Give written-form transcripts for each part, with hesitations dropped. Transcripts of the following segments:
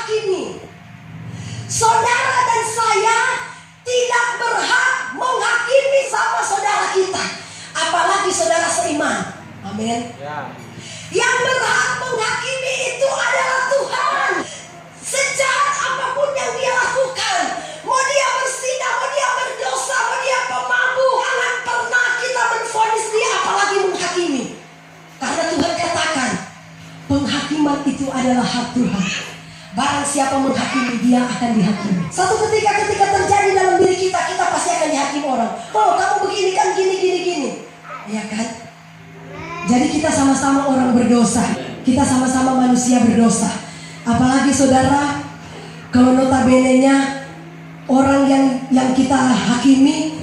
menghakimi. Saudara dan saya tidak berhak menghakimi sama saudara kita, apalagi saudara seiman. Amin. Yang berhak menghakimi itu adalah Tuhan. Sejahat apapun yang dia lakukan, mau dia berzina, mau dia berdosa, mau dia pemabuk, jangan pernah kita menvonis dia, apalagi menghakimi. Karena Tuhan katakan, penghakiman itu adalah hak Tuhan. Barang siapa menghakimi, dia akan dihakimi. Satu ketika terjadi dalam diri kita, kita pasti akan dihakimi orang. Oh, kamu begini kan, gini. Ya kan? Jadi kita sama-sama orang berdosa. Kita sama-sama manusia berdosa. Apalagi saudara, kalau notabene-nya orang yang kita hakimi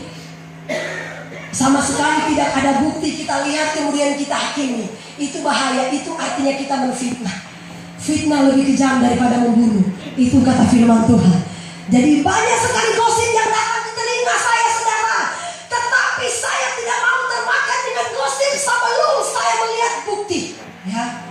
sama sekali tidak ada bukti, kita lihat kemudian kita hakimi. Itu bahaya, itu artinya kita menfitnah. Fitnah lebih kejam daripada membunuh. Itu kata firman Tuhan. Jadi banyak sekali gosip yang datang ke telinga saya, saudara. Tetapi saya tidak mau termakan dengan gosip sebelum saya melihat bukti. Ya.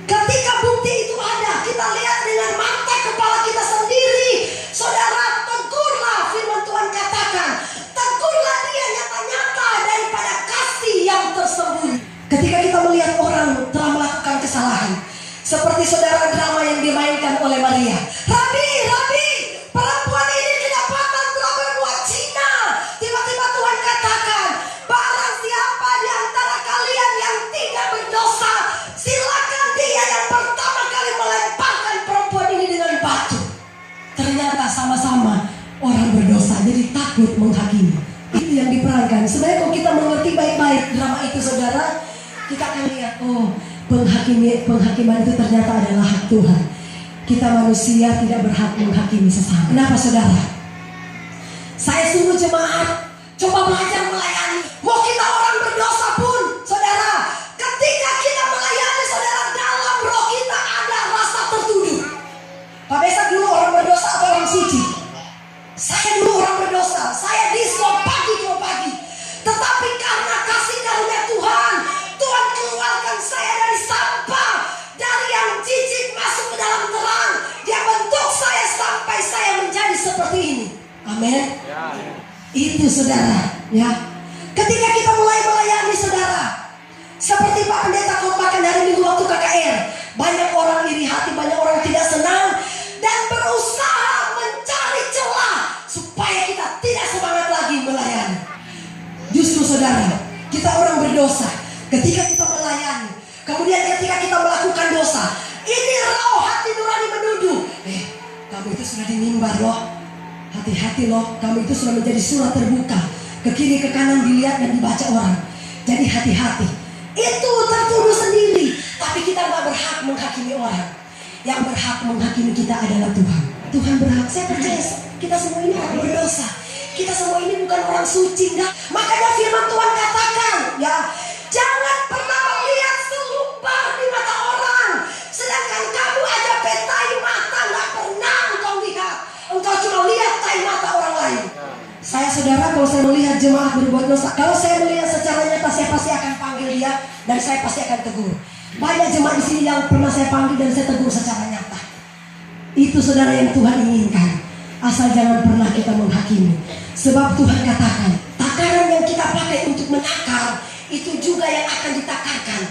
Ketika bukti itu ada, kita lihat dengan mata kepala kita sendiri. Saudara, tegurlah, firman Tuhan katakan. Tegurlah dia nyata-nyata daripada kasih yang tersembunyi. Ketika kita melihat orang telah melakukan kesalahan, seperti saudara drama yang dimainkan oleh Maria. Rabi, perempuan ini kedapatan telah berbuat zina. Tiba-tiba Tuhan katakan, barang siapa di antara kalian yang tidak berdosa, silakan dia yang pertama kali melemparkan perempuan ini dengan batu. Ternyata sama-sama orang berdosa, jadi takut menghakimi. Itu yang diperankan. Sebenarnya kalau kita mengerti baik-baik drama itu, saudara, kita akan lihat, oh, penghakiman itu ternyata adalah hak Tuhan. Kita manusia tidak berhak menghakimi sesama. Kenapa, saudara? Saya suruh jemaat coba belajar melayani. Mau kita orang berdosa pun, saudara, ketika kita melayani, saudara, dalam roh kita ada rasa tertuduh. Pak Besa dulu orang berdosa atau orang suci? Saya dulu orang berdosa. Saya diskon pagi dua pagi. Tetapi karena kasih karunia Tuhan, Tuhan keluarkan saya dari sampah, dari yang jijik masuk ke dalam terang. Dia bentuk saya sampai saya menjadi seperti ini. Amin. Itu, saudara, ya. Ketika kita mulai melayani, saudara, seperti Pak Pendeta khotbahkan hari Minggu waktu KKR, banyak orang iri hati, banyak orang tidak senang dan berusaha mencari celah supaya kita tidak semangat lagi melayani. Justru, saudara, kita orang berdosa. Ketika kita melayani, kemudian ketika kita melakukan dosa, ini roh hati nurani menuduh. Kamu itu sudah dimimbar loh. Hati-hati loh, kamu itu sudah menjadi surat terbuka. Ke kiri ke kanan dilihat dan dibaca orang. Jadi hati-hati. Itu tertuduh sendiri. Tapi kita gak berhak menghakimi orang. Yang berhak menghakimi kita adalah Tuhan. Tuhan berhak. Saya percaya kita semua ini orang berdosa. Kita semua ini bukan orang suci, enggak. Makanya firman Tuhan katakan, ya, jangan pernah melihat selumpar di mata orang, sedangkan kamu aja petai mata nggak pernah engkau lihat. Engkau cuma lihat tai mata orang lain. Saya, saudara, kalau saya melihat jemaat berbuat dosa, kalau saya melihat secara nyata, saya pasti akan panggil dia dan saya pasti akan tegur. Banyak jemaat di sini yang pernah saya panggil dan saya tegur secara nyata. Itu, saudara, yang Tuhan inginkan. Asal jangan pernah kita menghakimi. Sebab Tuhan katakan, takaran yang kita pakai untuk menakar, itu juga yang akan ditakarkan.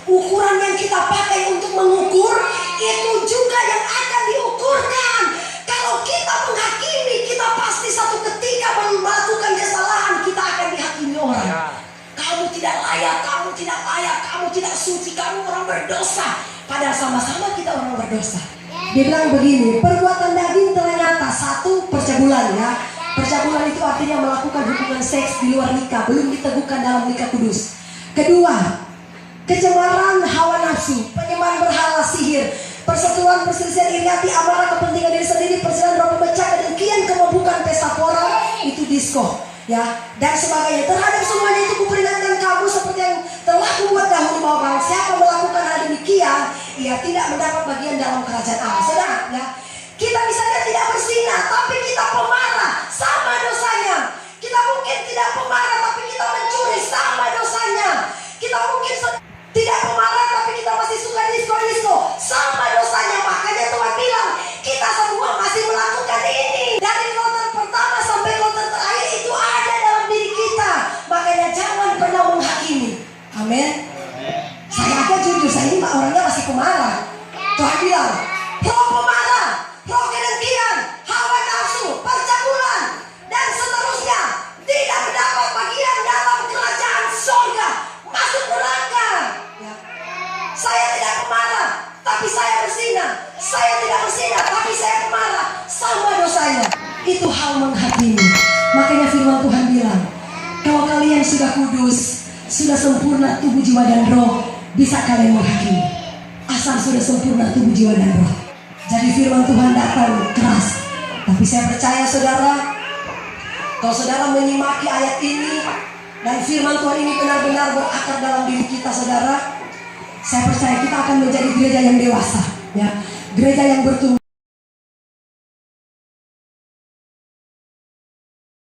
Ukuran yang kita pakai untuk mengukur, itu juga yang akan diukurkan. Kalau kita menghakimi, kita pasti satu ketika melakukan kesalahan, kita akan dihakimi orang. Kamu tidak layak, kamu tidak layak, kamu tidak suci, kamu orang berdosa. Padahal sama-sama kita orang berdosa. Dia bilang begini, perbuatan daging telah nyata. Satu, percabulan, ya. Percabulan itu artinya melakukan hubungan seks di luar nikah, belum diteguhkan dalam nikah kudus. Kedua, kecemaran hawa nafsu, penyembahan berhala, sihir, persetujuan, perselisihan, iri hati, amarah, kepentingan diri sendiri, perselisihan, roh pemecah, kedengkian, kemobukan, pesta pora, itu disko, ya, dan sebagainya. Terhadap semuanya itu kuperingatkan kamu seperti yang telah kubuat dahulu, bahwa barang siapa melakukan hal demikian, ia tidak mendapat bagian dalam kerajaan Allah. Saudara, ya, kita misalnya tidak berzina, tapi kita pemarah, sama dosanya. Kita mungkin tidak pemarah, tapi kita mencuri, sama dosanya. Kita mungkin tidak pemarah, tapi kita masih suka disko-disko, sama dosanya. Makanya Tuhan bilang, Tuhan bilang, roh pemarah, roh kedengkian, hawa nafsu, percabulan, dan seterusnya tidak mendapat bagian dalam kerajaan surga, masuk neraka. Ya. Saya tidak pemarah, tapi saya berzina. Saya tidak berzina, tapi saya pemarah. Sama dosanya. Itu hal menghakimi. Makanya firman Tuhan bilang, kalau kalian sudah kudus, sudah sempurna tubuh, jiwa, dan roh, bisa kalian menghakimi. Asal sudah sempurna tubuh, jiwa, dan roh. Jadi firman Tuhan datang keras. Tapi saya percaya saudara, kalau saudara menyimaki ayat ini dan firman Tuhan ini benar-benar berakar dalam diri kita saudara, saya percaya kita akan menjadi gereja yang dewasa, ya, gereja yang bertumbuh.